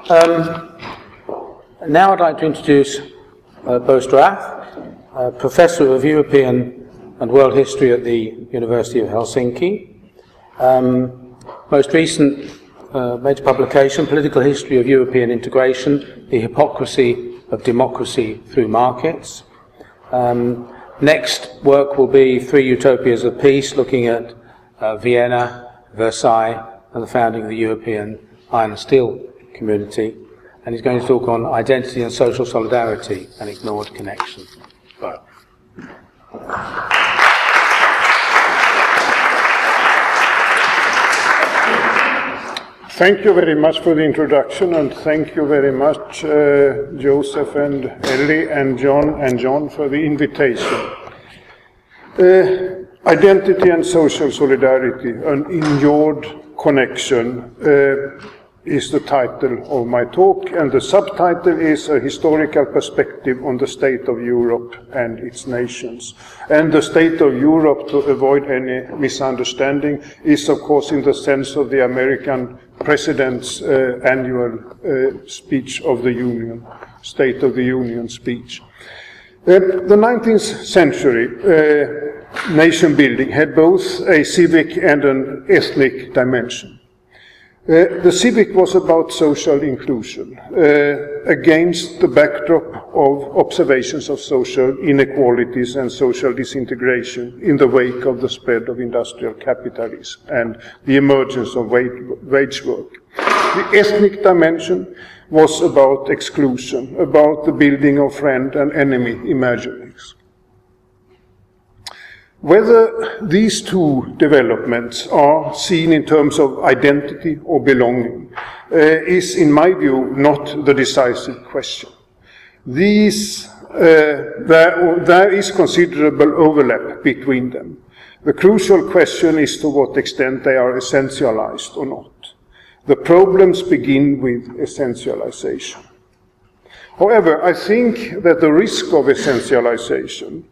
Now I'd like to introduce Bo Stråth, Professor of European and World History at the University of Helsinki. Most recent major publication, Political History of European Integration, The Hypocrisy of Democracy Through Markets. Next work will be Three Utopias of Peace, looking at Vienna, Versailles, and the founding of the European Iron and Steel Community. And he's going to talk on identity and social solidarity, an ignored connection. Bo. Thank you very much for the introduction, and thank you very much, Joseph and Ellie and John for the invitation. Identity and social solidarity, an ignored connection, is the title of my talk, and the subtitle is A Historical Perspective on the State of Europe and its Nations. And the State of Europe, to avoid any misunderstanding, is of course in the sense of the American President's annual speech of the Union, State of the Union speech. The 19th century nation building had both a civic and an ethnic dimension. The civic was about social inclusion, against the backdrop of observations of social inequalities and social disintegration in the wake of the spread of industrial capitalism and the emergence of wage work. The ethnic dimension was about exclusion, about the building of friend and enemy imaginings. Whether these two developments are seen in terms of identity or belonging is, in my view, not the decisive question. There is considerable overlap between them. The crucial question is to what extent they are essentialized or not. The problems begin with essentialization. However, I think that the risk of essentialization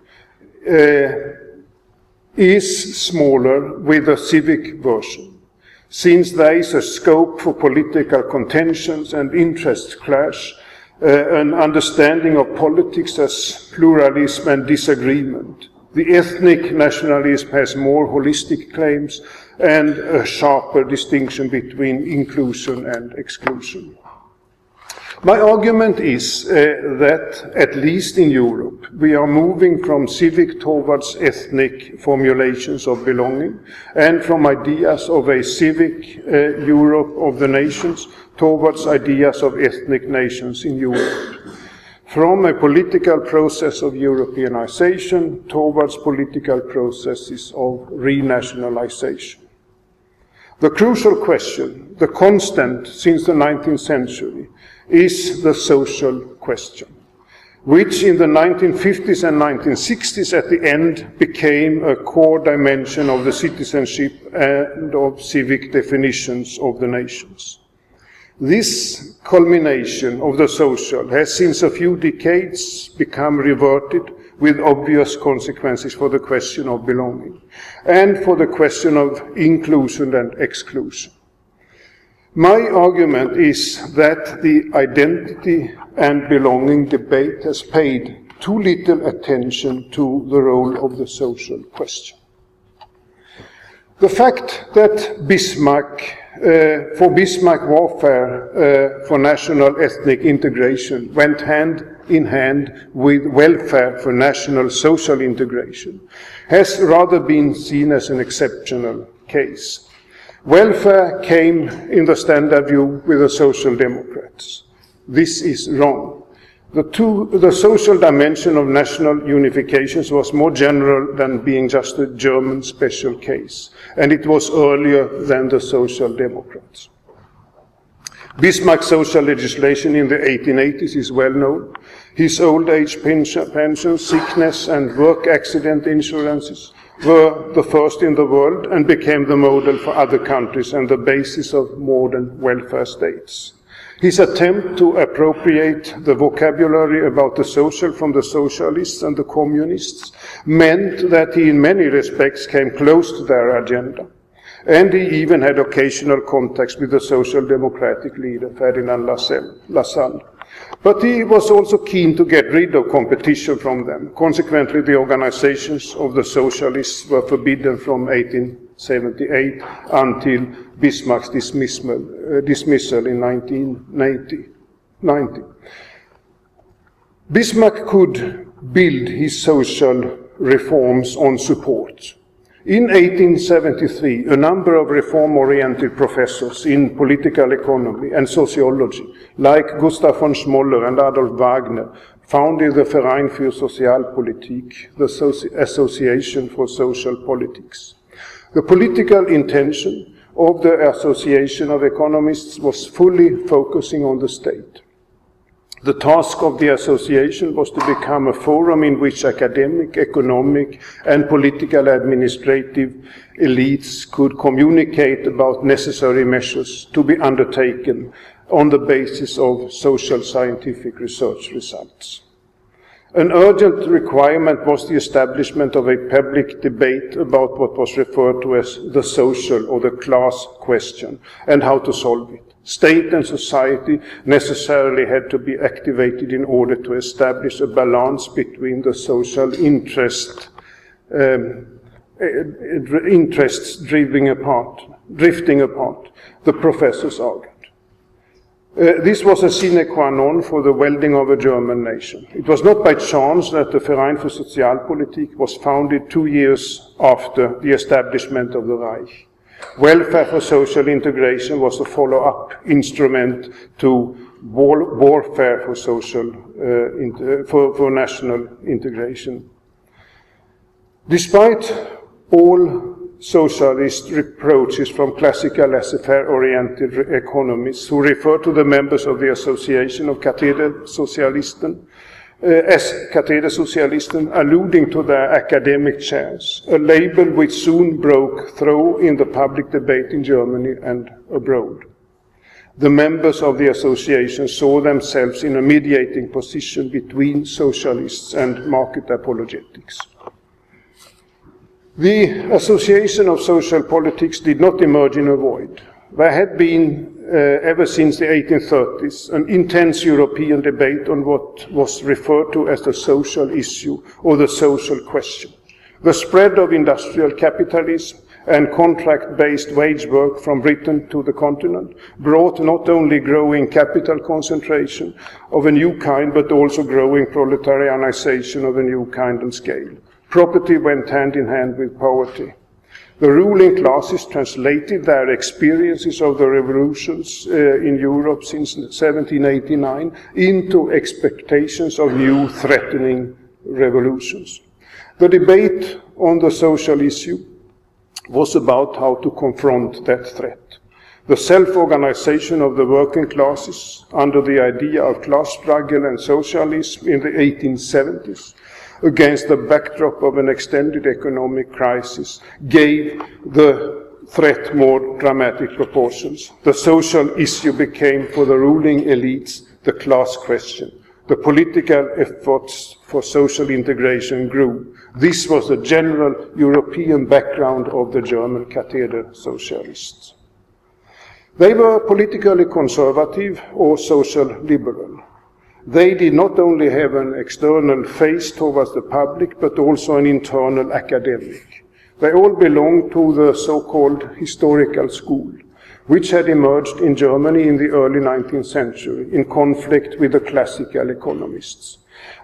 is smaller with a civic version, since there is a scope for political contentions and interest clash, an understanding of politics as pluralism and disagreement. The ethnic nationalism has more holistic claims and a sharper distinction between inclusion and exclusion. My argument is that, at least in Europe, we are moving from civic towards ethnic formulations of belonging, and from ideas of a civic Europe of the nations towards ideas of ethnic nations in Europe. From a political process of Europeanization towards political processes of renationalization. The crucial question, the constant since the 19th century, is the social question, which in the 1950s and 1960s at the end became a core dimension of the citizenship and of civic definitions of the nations. This culmination of the social has since a few decades become reverted with obvious consequences for the question of belonging and for the question of inclusion and exclusion. My argument is that the identity and belonging debate has paid too little attention to the role of the social question. The fact that for Bismarck warfare for national ethnic integration went hand in hand with welfare for national social integration has rather been seen as an exceptional case. Welfare came in the standard view with the Social Democrats. This is wrong. The social dimension of national unifications was more general than being just a German special case, and it was earlier than the Social Democrats. Bismarck's social legislation in the 1880s is well known. His old age pensions, sickness and work accident insurances were the first in the world and became the model for other countries and the basis of modern welfare states. His attempt to appropriate the vocabulary about the social from the socialists and the communists meant that he in many respects came close to their agenda. And he even had occasional contacts with the social democratic leader, Ferdinand Lassalle. But he was also keen to get rid of competition from them. Consequently, the organizations of the socialists were forbidden from 1878 until Bismarck's dismissal in 1990. Bismarck could build his social reforms on support. In 1873, a number of reform-oriented professors in political economy and sociology, like Gustav von Schmoller and Adolf Wagner, founded the Verein für Sozialpolitik, the Association for Social Politics. The political intention of the Association of Economists was fully focusing on the state. The task of the association was to become a forum in which academic, economic, and political administrative elites could communicate about necessary measures to be undertaken on the basis of social scientific research results. An urgent requirement was the establishment of a public debate about what was referred to as the social or the class question and how to solve it. State and society necessarily had to be activated in order to establish a balance between the social interests drifting apart, the professors argued. This was a sine qua non for the welding of a German nation. It was not by chance that the Verein für Sozialpolitik was founded 2 years after the establishment of the Reich. Welfare for social integration was a follow-up instrument to warfare for social, for national integration. Despite all socialist reproaches from classical laissez-faire-oriented economists who refer to the members of the Association of Kathedersozialisten as Kathedersozialisten, alluding to their academic chairs, a label which soon broke through in the public debate in Germany and abroad. The members of the association saw themselves in a mediating position between socialists and market apologetics. The Association of Social Politics did not emerge in a void. There had been, ever since the 1830s, an intense European debate on what was referred to as the social issue or the social question. The spread of industrial capitalism and contract-based wage work from Britain to the continent brought not only growing capital concentration of a new kind, but also growing proletarianization of a new kind and scale. Property went hand in hand with poverty. The ruling classes translated their experiences of the revolutions in Europe since 1789 into expectations of new threatening revolutions. The debate on the social issue was about how to confront that threat. The self-organization of the working classes under the idea of class struggle and socialism in the 1870s against the backdrop of an extended economic crisis gave the threat more dramatic proportions. The social issue became for the ruling elites the class question. The political efforts for social integration grew. This was the general European background of the German Katheder socialists. They were politically conservative or social liberal. They did not only have an external face towards the public, but also an internal academic. They all belonged to the so-called historical school, which had emerged in Germany in the early 19th century in conflict with the classical economists.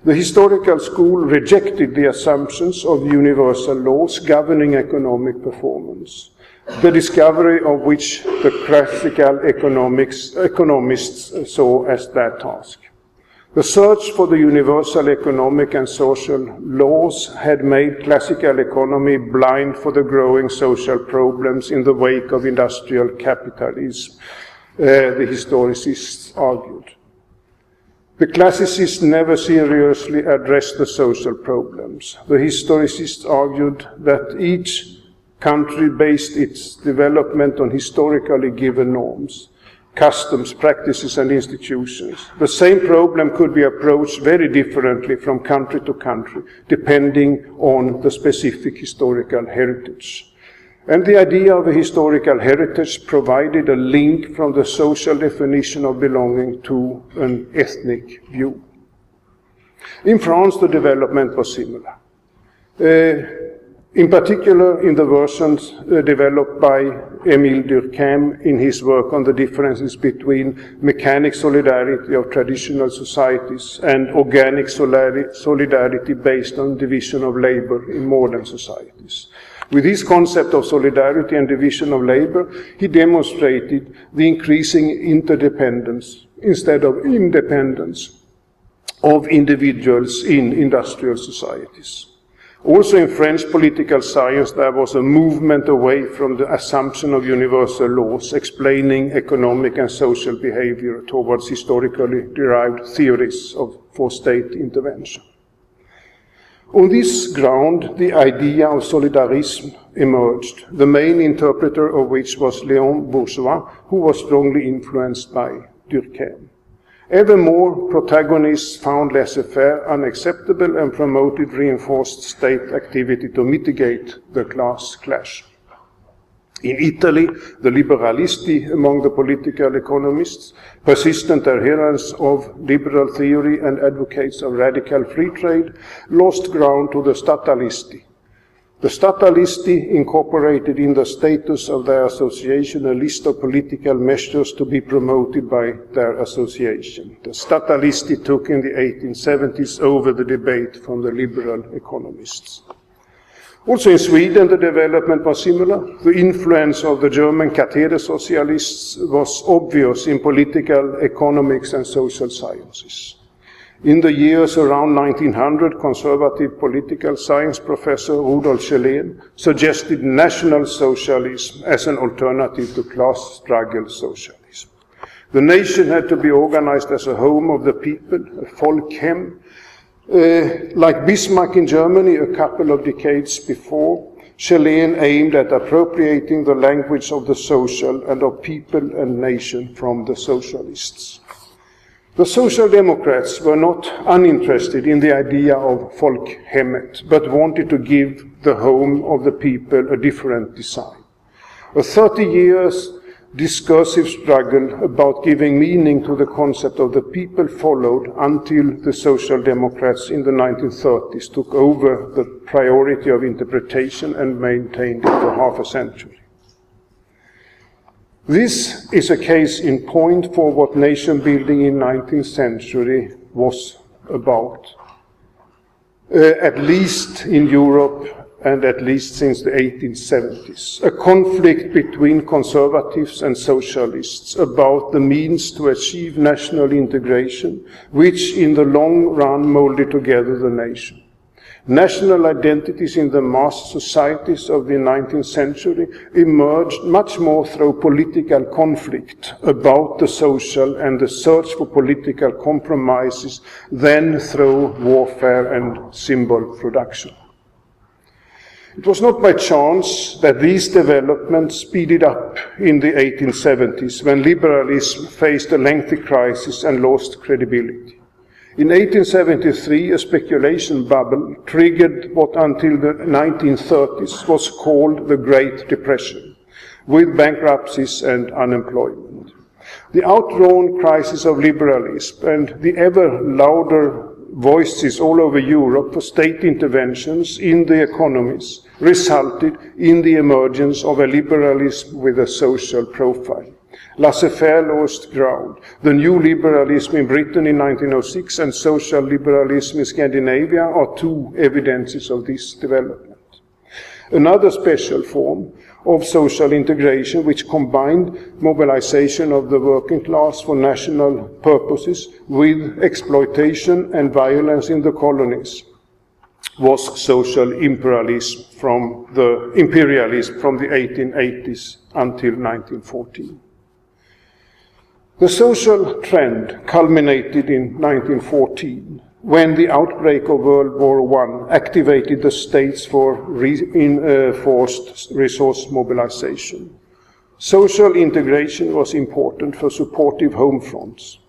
The historical school rejected the assumptions of universal laws governing economic performance, the discovery of which the classical economists saw as their task. The search for the universal economic and social laws had made classical economy blind for the growing social problems in the wake of industrial capitalism, the historicists argued. The classicists never seriously addressed the social problems. The historicists argued that each country based its development on historically given norms, customs, practices, and institutions. The same problem could be approached very differently from country to country, depending on the specific historical heritage. And the idea of a historical heritage provided a link from the social definition of belonging to an ethnic view. In France, the development was similar. In particular, in the versions developed by Émile Durkheim in his work on the differences between mechanic solidarity of traditional societies and organic solidarity based on division of labor in modern societies. With his concept of solidarity and division of labor, he demonstrated the increasing interdependence instead of independence of individuals in industrial societies. Also in French political science, there was a movement away from the assumption of universal laws explaining economic and social behavior towards historically derived theories for state intervention. On this ground, the idea of solidarism emerged, the main interpreter of which was Léon Bourgeois, who was strongly influenced by Durkheim. Ever more, protagonists found laissez-faire unacceptable and promoted reinforced state activity to mitigate the class clash. In Italy, the liberalisti among the political economists, persistent adherents of liberal theory and advocates of radical free trade, lost ground to the statalisti. The statalisti incorporated in the status of their association a list of political measures to be promoted by their association. The statalisti took in the 1870s over the debate from the liberal economists. Also in Sweden, the development was similar. The influence of the German Katheder socialists was obvious in political, economics and social sciences. In the years around 1900, conservative political science professor Rudolf Schellén suggested National Socialism as an alternative to class struggle socialism. The nation had to be organized as a home of the people, a Volkshem. Like Bismarck in Germany a couple of decades before, Schellén aimed at appropriating the language of the social and of people and nation from the socialists. The Social Democrats were not uninterested in the idea of Folkhemmet, but wanted to give the home of the people a different design. A 30 years discursive struggle about giving meaning to the concept of the people followed until the Social Democrats in the 1930s took over the priority of interpretation and maintained it for half a century. This is a case in point for what nation building in 19th century was about, at least in Europe and at least since the 1870s. A conflict between conservatives and socialists about the means to achieve national integration, which in the long run molded together the nation. National identities in the mass societies of the 19th century emerged much more through political conflict about the social and the search for political compromises than through warfare and symbol production. It was not by chance that these developments speeded up in the 1870s when liberalism faced a lengthy crisis and lost credibility. In 1873, a speculation bubble triggered what until the 1930s was called the Great Depression, with bankruptcies and unemployment. The outdrawn crisis of liberalism and the ever louder voices all over Europe for state interventions in the economies resulted in the emergence of a liberalism with a social profile. Laissez-faire lost ground. The new liberalism in Britain in 1906 and social liberalism in Scandinavia are two evidences of this development. Another special form of social integration, which combined mobilization of the working class for national purposes with exploitation and violence in the colonies, was social imperialism from the 1880s until 1914. The social trend culminated in 1914, when the outbreak of World War I activated the states for forced resource mobilization. Social integration was important for supportive home fronts.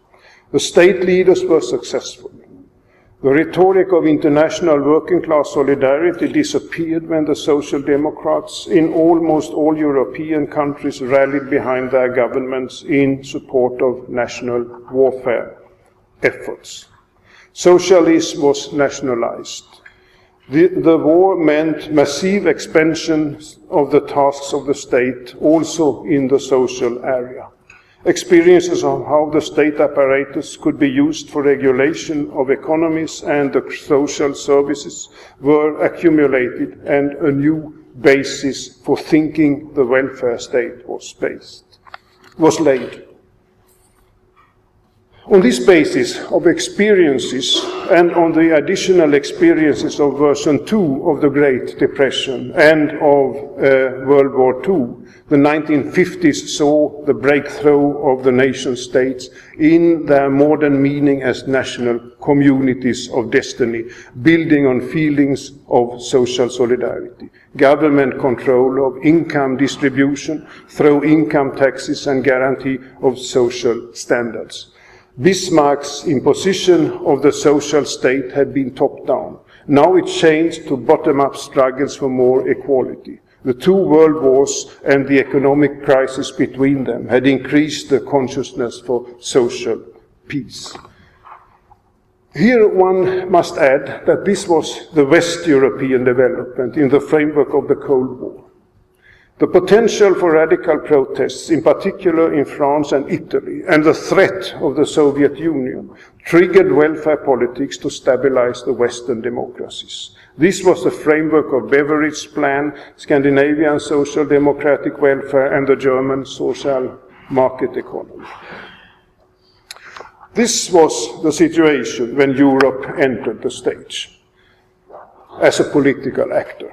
The state leaders were successful. The rhetoric of international working class solidarity disappeared when the Social Democrats in almost all European countries rallied behind their governments in support of national warfare efforts. Socialism was nationalized. The war meant massive expansion of the tasks of the state, also in the social area. Experiences of how the state apparatus could be used for regulation of economies and the social services were accumulated, and a new basis for thinking the welfare state was laid. On this basis of experiences and on the additional experiences of version 2 of the Great Depression and of World War II, the 1950s saw the breakthrough of the nation states in their modern meaning as national communities of destiny, building on feelings of social solidarity, government control of income distribution through income taxes and guarantee of social standards. Bismarck's imposition of the social state had been top-down. Now it changed to bottom-up struggles for more equality. The two world wars and the economic crisis between them had increased the consciousness for social peace. Here one must add that this was the West European development in the framework of the Cold War. The potential for radical protests, in particular in France and Italy, and the threat of the Soviet Union triggered welfare politics to stabilize the Western democracies. This was the framework of Beveridge's plan, Scandinavian social democratic welfare, and the German social market economy. This was the situation when Europe entered the stage as a political actor.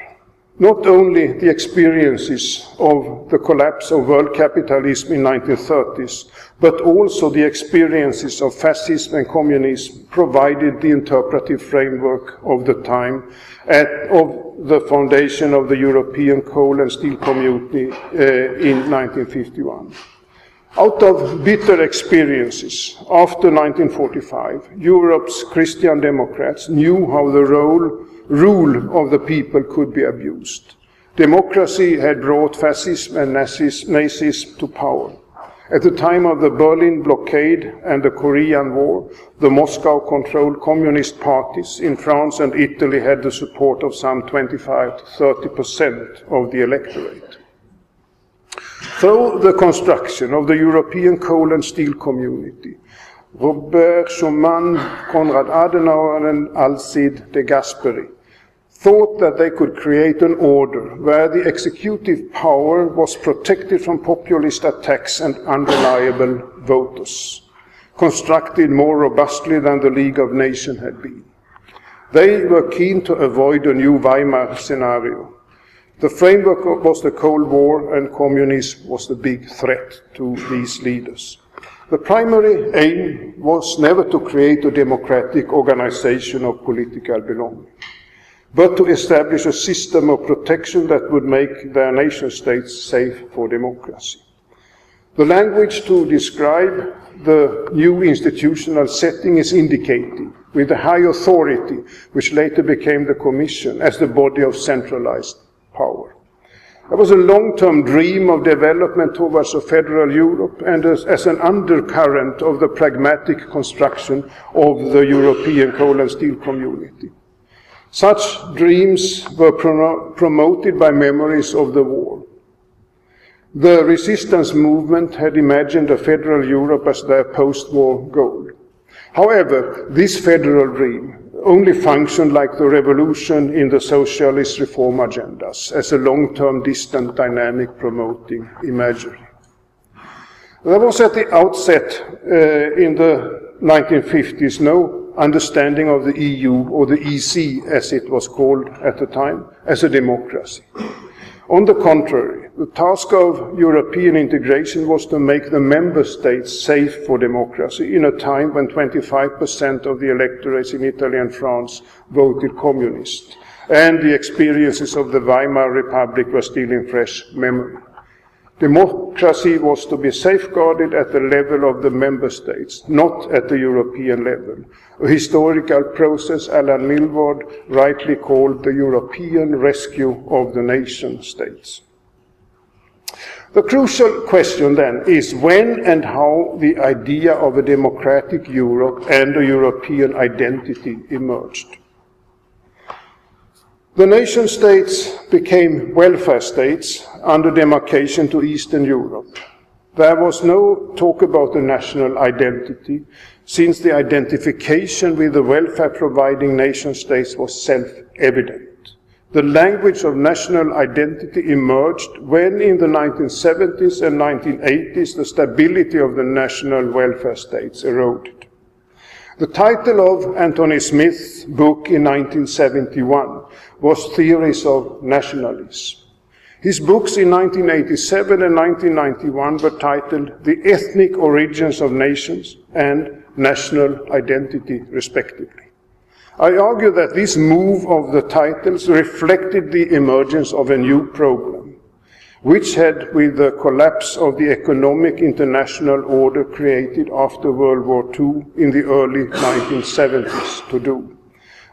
Not only the experiences of the collapse of world capitalism in the 1930s, but also the experiences of fascism and communism provided the interpretive framework of the time of the foundation of the European coal and steel community in 1951. Out of bitter experiences after 1945, Europe's Christian Democrats knew how the rule of the people could be abused. Democracy had brought fascism and Nazism to power. At the time of the Berlin blockade and the Korean War, the Moscow-controlled communist parties in France and Italy had the support of some 25 to 30% of the electorate. Through the construction of the European coal and steel community, Robert Schuman, Konrad Adenauer, and Alcide de Gasperi thought that they could create an order where the executive power was protected from populist attacks and unreliable voters, constructed more robustly than the League of Nations had been. They were keen to avoid a new Weimar scenario. The framework was the Cold War, and communism was the big threat to these leaders. The primary aim was never to create a democratic organization of political belonging, but to establish a system of protection that would make their nation-states safe for democracy. The language to describe the new institutional setting is indicated, with the high authority, which later became the Commission, as the body of centralized power. There was a long-term dream of development towards a federal Europe, and as an undercurrent of the pragmatic construction of the European coal and steel community. Such dreams were promoted by memories of the war. The resistance movement had imagined a federal Europe as their post-war goal. However, this federal dream only functioned like the revolution in the socialist reform agendas, as a long-term, distant dynamic promoting imagery. There was at the outset in the 1950s no understanding of the EU, or the EC as it was called at the time, as a democracy. On the contrary, the task of European integration was to make the member states safe for democracy in a time when 25% of the electorates in Italy and France voted communist, and the experiences of the Weimar Republic were still in fresh memory. Democracy was to be safeguarded at the level of the member states, not at the European level. A historical process Alan Milward rightly called the European rescue of the nation states. The crucial question then is when and how the idea of a democratic Europe and a European identity emerged. The nation states became welfare states under demarcation to Eastern Europe. There was no talk about the national identity, since the identification with the welfare-providing nation states was self-evident. The language of national identity emerged when, in the 1970s and 1980s, the stability of the national welfare states eroded. The title of Anthony Smith's book in 1971 was Theories of Nationalism. His books in 1987 and 1991 were titled The Ethnic Origins of Nations and National Identity, respectively. I argue that this move of the titles reflected the emergence of a new problem, which had, with the collapse of the economic international order created after World War II in the early 1970s, to do.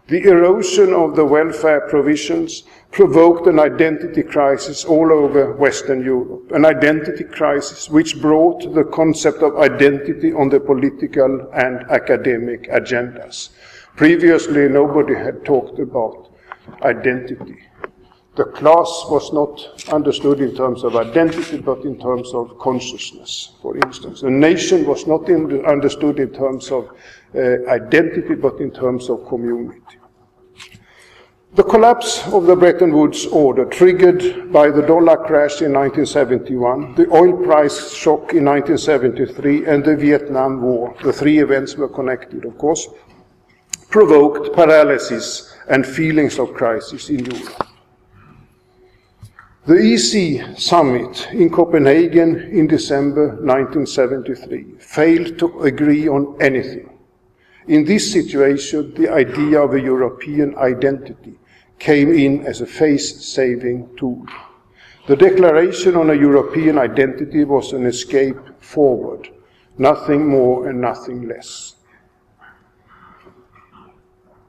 The erosion of the welfare provisions provoked an identity crisis all over Western Europe, an identity crisis which brought the concept of identity on the political and academic agendas. Previously, nobody had talked about identity. The class was not understood in terms of identity, but in terms of consciousness, for instance. The nation was not understood in terms of identity, but in terms of community. The collapse of the Bretton Woods order, triggered by the dollar crash in 1971, the oil price shock in 1973, and the Vietnam War, the three events were connected, of course, provoked paralysis and feelings of crisis in Europe. The EC summit in Copenhagen in December 1973 failed to agree on anything. In this situation, the idea of a European identity came in as a face-saving tool. The declaration on a European identity was an escape forward, nothing more and nothing less.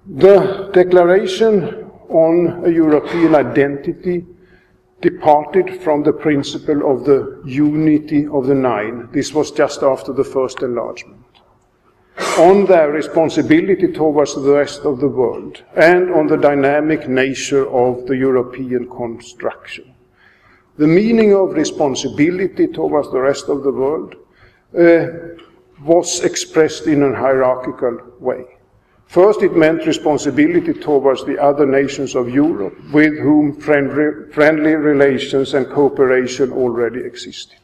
The declaration on a European identity departed from the principle of the unity of the nine. This was just after the first enlargement. On their responsibility towards the rest of the world and on the dynamic nature of the European construction. The meaning of responsibility towards the rest of the world was expressed in a hierarchical way. First, it meant responsibility towards the other nations of Europe, with whom friendly relations and cooperation already existed.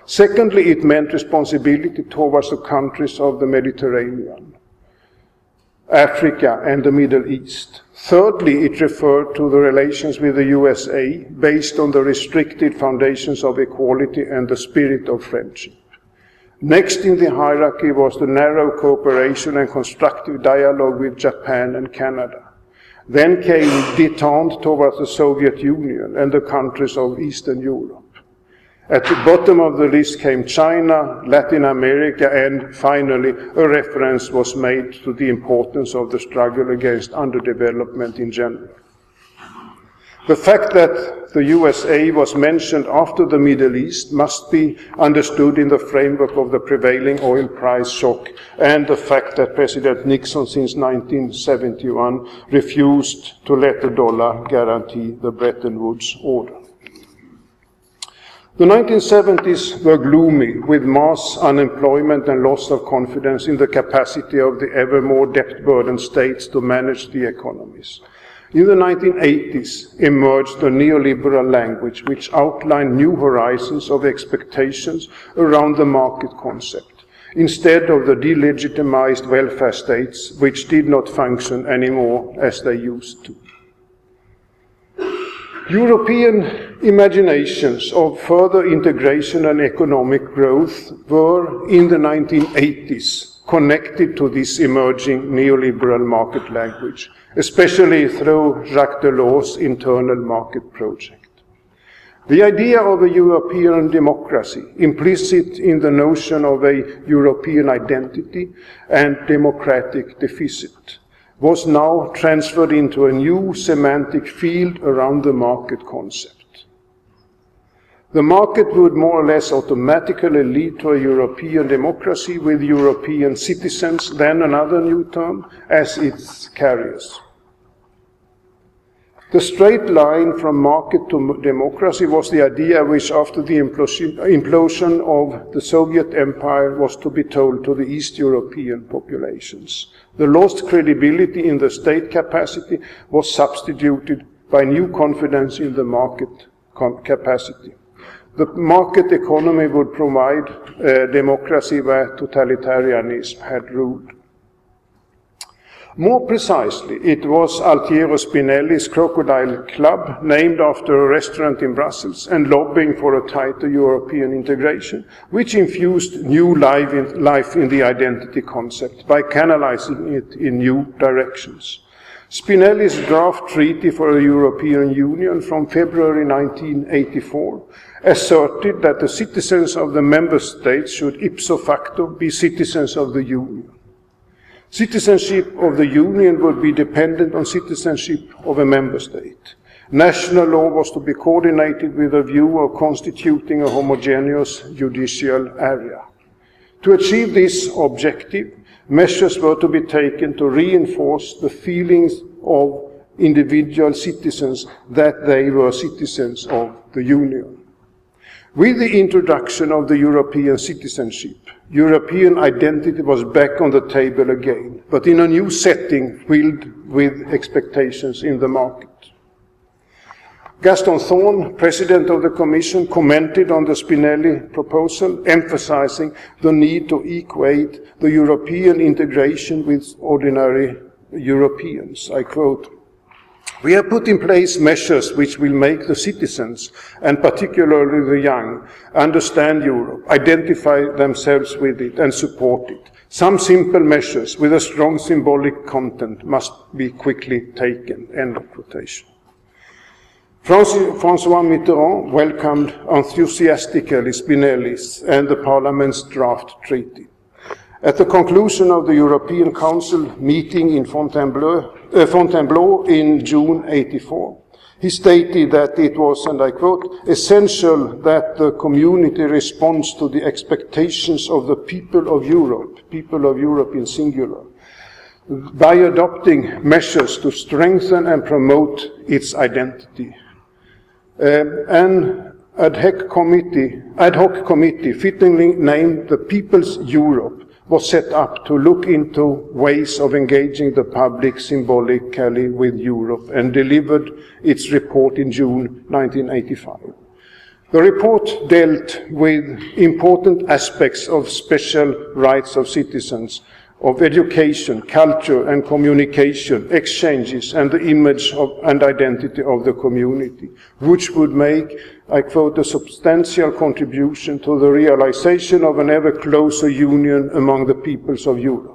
Secondly, it meant responsibility towards the countries of the Mediterranean, Africa, and the Middle East. Thirdly, it referred to the relations with the USA based on the restricted foundations of equality and the spirit of friendship. Next in the hierarchy was the narrow cooperation and constructive dialogue with Japan and Canada. Then came détente towards the Soviet Union and the countries of Eastern Europe. At the bottom of the list came China, Latin America, and finally a reference was made to the importance of the struggle against underdevelopment in general. The fact that the USA was mentioned after the Middle East must be understood in the framework of the prevailing oil price shock and the fact that President Nixon since 1971 refused to let the dollar guarantee the Bretton Woods order. The 1970s were gloomy, with mass unemployment and loss of confidence in the capacity of the ever more debt-burdened states to manage the economies. In the 1980s emerged the neoliberal language which outlined new horizons of expectations around the market concept, instead of the delegitimized welfare states which did not function anymore as they used to. European imaginations of further integration and economic growth were, in the 1980s, connected to this emerging neoliberal market language, especially through Jacques Delors' internal market project. The idea of a European democracy, implicit in the notion of a European identity and democratic deficit, was now transferred into a new semantic field around the market concept. The market would more or less automatically lead to a European democracy with European citizens, then another new term, as its carriers. The straight line from market to democracy was the idea which, after the implosion of the Soviet Empire, was to be told to the East European populations. The lost credibility in the state capacity was substituted by new confidence in the market capacity. The market economy would provide democracy where totalitarianism had ruled. More precisely, it was Altiero Spinelli's Crocodile Club, named after a restaurant in Brussels and lobbying for a tighter European integration, which infused new life in the identity concept by canalizing it in new directions. Spinelli's draft treaty for a European Union from February 1984 asserted that the citizens of the member states should ipso facto be citizens of the Union. Citizenship of the Union would be dependent on citizenship of a member state. National law was to be coordinated with a view of constituting a homogeneous judicial area. To achieve this objective, measures were to be taken to reinforce the feelings of individual citizens that they were citizens of the Union. With the introduction of the European citizenship, European identity was back on the table again, but in a new setting filled with expectations in the market. Gaston Thorn, President of the Commission, commented on the Spinelli proposal, emphasizing the need to equate the European integration with ordinary Europeans. I quote, "We have put in place measures which will make the citizens, and particularly the young, understand Europe, identify themselves with it and support it. Some simple measures with a strong symbolic content must be quickly taken." End of quotation. François Mitterrand welcomed enthusiastically Spinelli's and the Parliament's draft treaty. At the conclusion of the European Council meeting in Fontainebleau in June 1984, he stated that it was, and I quote, "essential that the community responds to the expectations of the people of Europe in singular, by adopting measures to strengthen and promote its identity." An ad hoc committee fittingly named the People's Europe was set up to look into ways of engaging the public symbolically with Europe and delivered its report in June 1985. The report dealt with important aspects of special rights of citizens, of education, culture and communication, exchanges and the image and identity of the community, which would make, I quote, "a substantial contribution to the realization of an ever closer union among the peoples of Europe."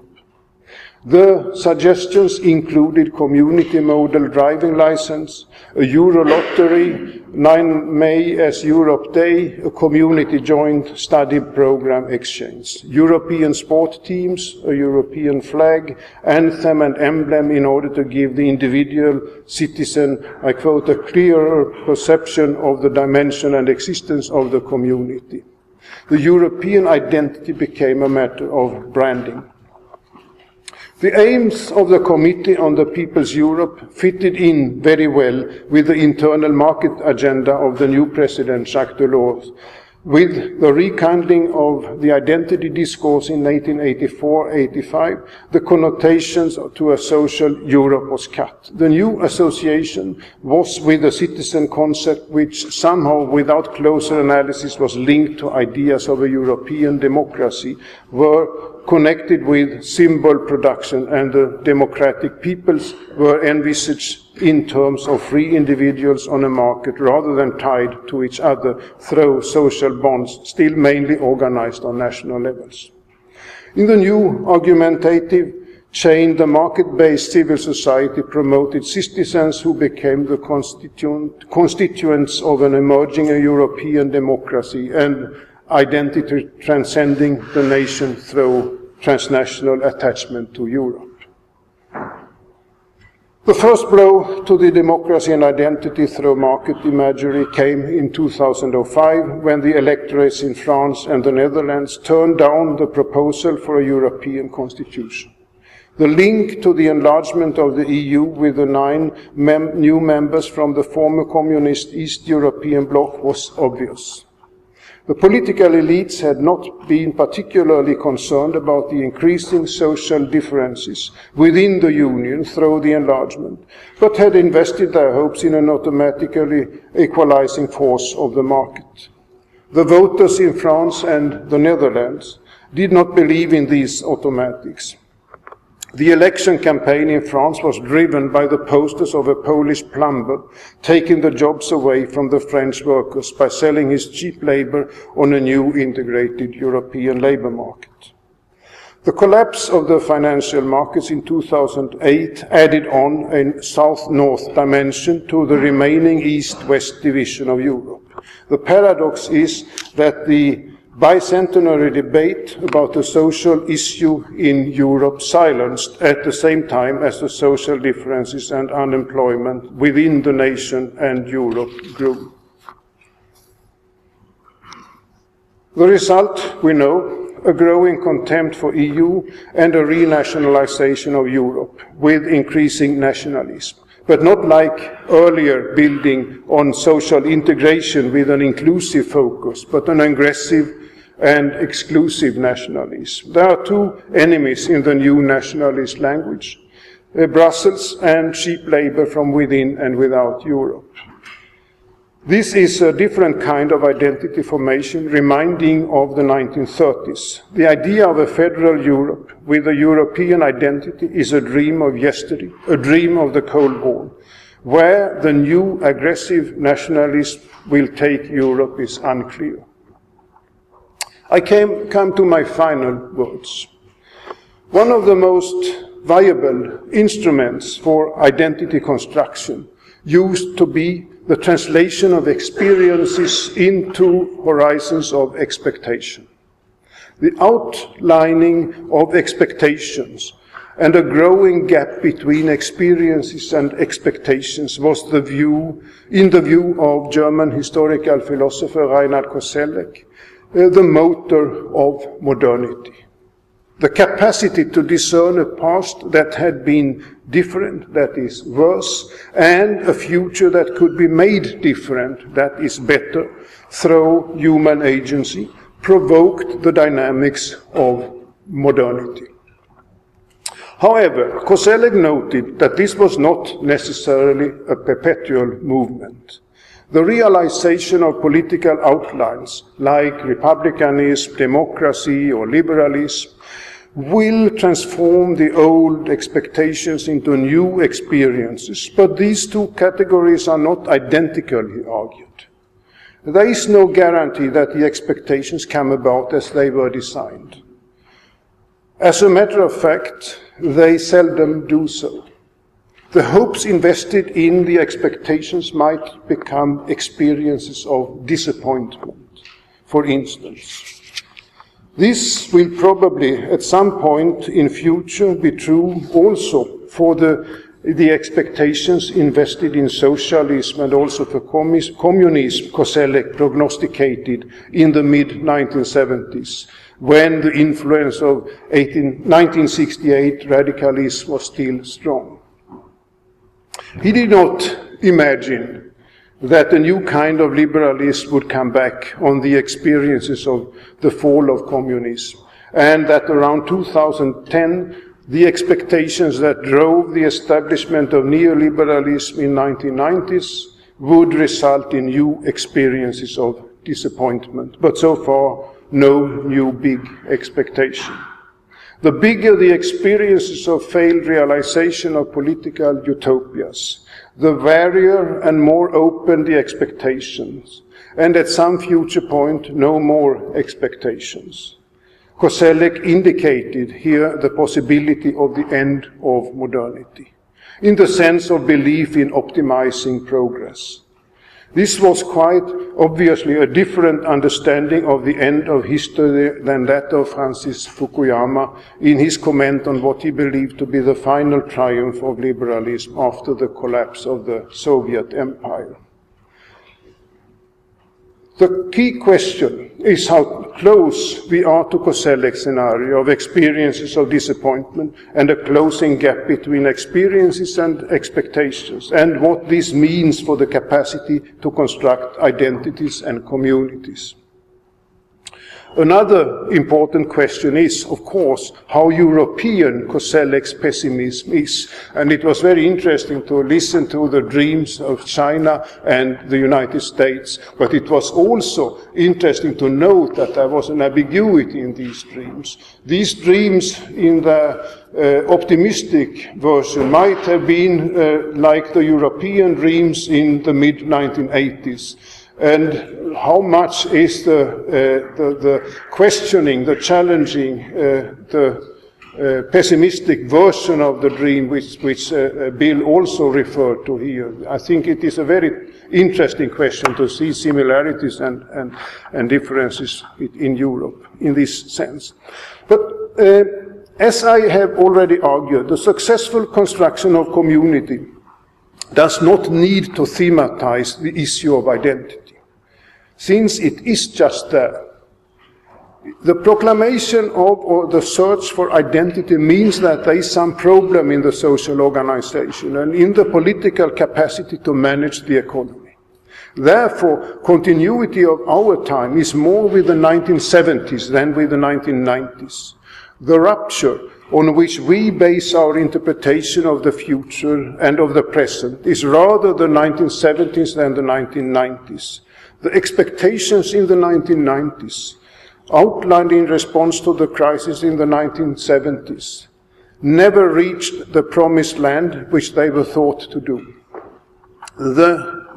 The suggestions included community model driving license, a Euro lottery, 9 May as Europe Day, a community joint study program exchange, European sport teams, a European flag, anthem and emblem in order to give the individual citizen, I quote, "a clearer perception of the dimension and existence of the community." The European identity became a matter of branding. The aims of the Committee on the People's Europe fitted in very well with the internal market agenda of the new President Jacques Delors. With the rekindling of the identity discourse in 1984-85, the connotations to a social Europe was cut. The new association was with the citizen concept, which somehow, without closer analysis, was linked to ideas of a European democracy, were connected with symbol production, and the democratic peoples were envisaged in terms of free individuals on a market rather than tied to each other through social bonds, still mainly organized on national levels. In the new argumentative chain, the market-based civil society promoted citizens who became the constituents of an emerging European democracy and identity transcending the nation through transnational attachment to Europe. The first blow to the democracy and identity through market imagery came in 2005 when the electorates in France and the Netherlands turned down the proposal for a European constitution. The link to the enlargement of the EU with the 9 new members from the former communist East European bloc was obvious. The political elites had not been particularly concerned about the increasing social differences within the Union through the enlargement, but had invested their hopes in an automatically equalizing force of the market. The voters in France and the Netherlands did not believe in these automatics. The election campaign in France was driven by the posters of a Polish plumber taking the jobs away from the French workers by selling his cheap labor on a new integrated European labor market. The collapse of the financial markets in 2008 added on a south-north dimension to the remaining east-west division of Europe. The paradox is that the bicentenary debate about the social issue in Europe silenced at the same time as the social differences and unemployment within the nation and Europe grew. The result, we know, a growing contempt for EU and a renationalization of Europe with increasing nationalism, but not like earlier building on social integration with an inclusive focus, but an aggressive and exclusive nationalism. There are 2 enemies in the new nationalist language, Brussels and cheap labor from within and without Europe. This is a different kind of identity formation, reminding of the 1930s. The idea of a federal Europe with a European identity is a dream of yesterday, a dream of the Cold War. Where the new aggressive nationalism will take Europe is unclear. I come to my final words. One of the most viable instruments for identity construction used to be the translation of experiences into horizons of expectation. The outlining of expectations and a growing gap between experiences and expectations was the view of German historical philosopher Reinhard Koselleck, the motor of modernity. The capacity to discern a past that had been different, that is worse, and a future that could be made different, that is better, through human agency, provoked the dynamics of modernity. However, Koselleck noted that this was not necessarily a perpetual movement. The realization of political outlines like republicanism, democracy, or liberalism will transform the old expectations into new experiences, but these 2 categories are not identical, he argued. There is no guarantee that the expectations come about as they were designed. As a matter of fact, they seldom do so. The hopes invested in the expectations might become experiences of disappointment, for instance. This will probably at some point in future be true also for the expectations invested in socialism and also for communism, Koselleck prognosticated in the mid-1970s, when the influence of 1968 radicalism was still strong. He did not imagine that a new kind of liberalism would come back on the experiences of the fall of communism, and that around 2010, the expectations that drove the establishment of neoliberalism in 1990s would result in new experiences of disappointment. But so far, no new big expectation. The bigger the experiences of failed realization of political utopias, the varier and more open the expectations, and at some future point, no more expectations. Koselleck indicated here the possibility of the end of modernity, in the sense of belief in optimizing progress. This was quite obviously a different understanding of the end of history than that of Francis Fukuyama in his comment on what he believed to be the final triumph of liberalism after the collapse of the Soviet Empire. The key question is how close we are to Koselleck's scenario of experiences of disappointment and a closing gap between experiences and expectations, and what this means for the capacity to construct identities and communities. Another important question is, of course, how European Koselleck's pessimism is. And it was very interesting to listen to the dreams of China and the United States. But it was also interesting to note that there was an ambiguity in these dreams. These dreams in the optimistic version might have been like the European dreams in the mid-1980s. And how much is the questioning, the challenging, the pessimistic version of the dream, which Bill also referred to here? I think it is a very interesting question to see similarities and differences in Europe in this sense. But as I have already argued, the successful construction of community does not need to thematize the issue of identity, since it is just there. The proclamation of or the search for identity means that there is some problem in the social organization and in the political capacity to manage the economy. Therefore, continuity of our time is more with the 1970s than with the 1990s. The rupture on which we base our interpretation of the future and of the present is rather the 1970s than the 1990s. The expectations in the 1990s, outlined in response to the crisis in the 1970s, never reached the promised land which they were thought to do.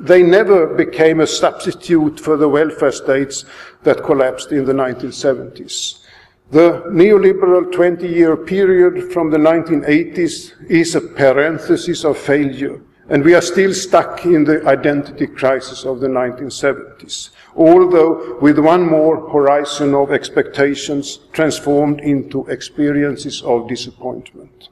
They never became a substitute for the welfare states that collapsed in the 1970s. The neoliberal 20-year period from the 1980s is a parenthesis of failure, and we are still stuck in the identity crisis of the 1970s, although with one more horizon of expectations transformed into experiences of disappointment.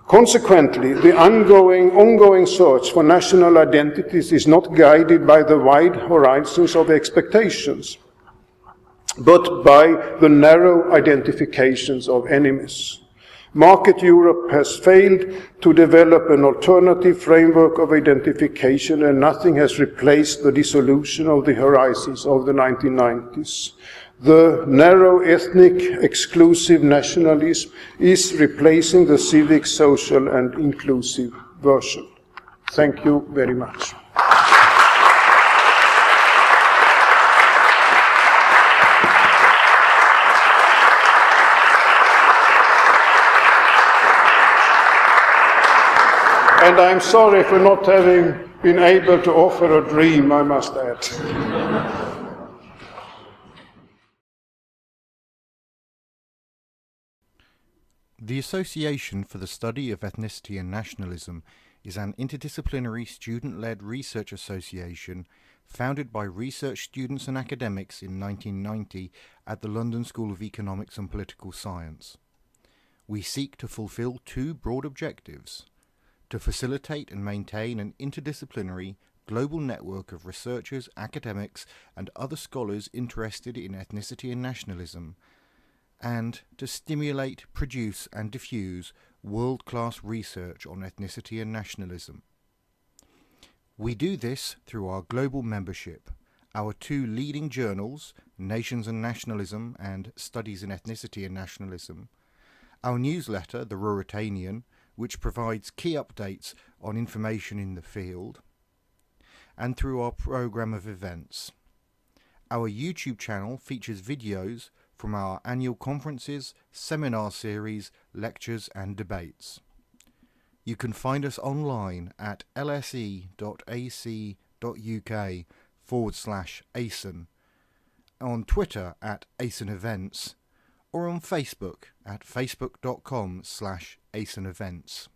Consequently, the ongoing search for national identities is not guided by the wide horizons of expectations, but by the narrow identifications of enemies. Market Europe has failed to develop an alternative framework of identification, and nothing has replaced the dissolution of the horizons of the 1990s. The narrow ethnic exclusive nationalism is replacing the civic, social and inclusive version. Thank you very much. And I'm sorry for not having been able to offer a dream, I must add. The Association for the Study of Ethnicity and Nationalism is an interdisciplinary student-led research association founded by research students and academics in 1990 at the London School of Economics and Political Science. We seek to fulfill two broad objectives: to facilitate and maintain an interdisciplinary global network of researchers, academics, and other scholars interested in ethnicity and nationalism, and to stimulate, produce, and diffuse world-class research on ethnicity and nationalism. We do this through our global membership, our two leading journals, Nations and Nationalism and Studies in Ethnicity and Nationalism, our newsletter, The Ruritanian, which provides key updates on information in the field, and through our programme of events. Our YouTube channel features videos from our annual conferences, seminar series, lectures and debates. You can find us online at lse.ac.uk/ASEN, on Twitter at ASEN Events, or on Facebook at facebook.com/ASEN events.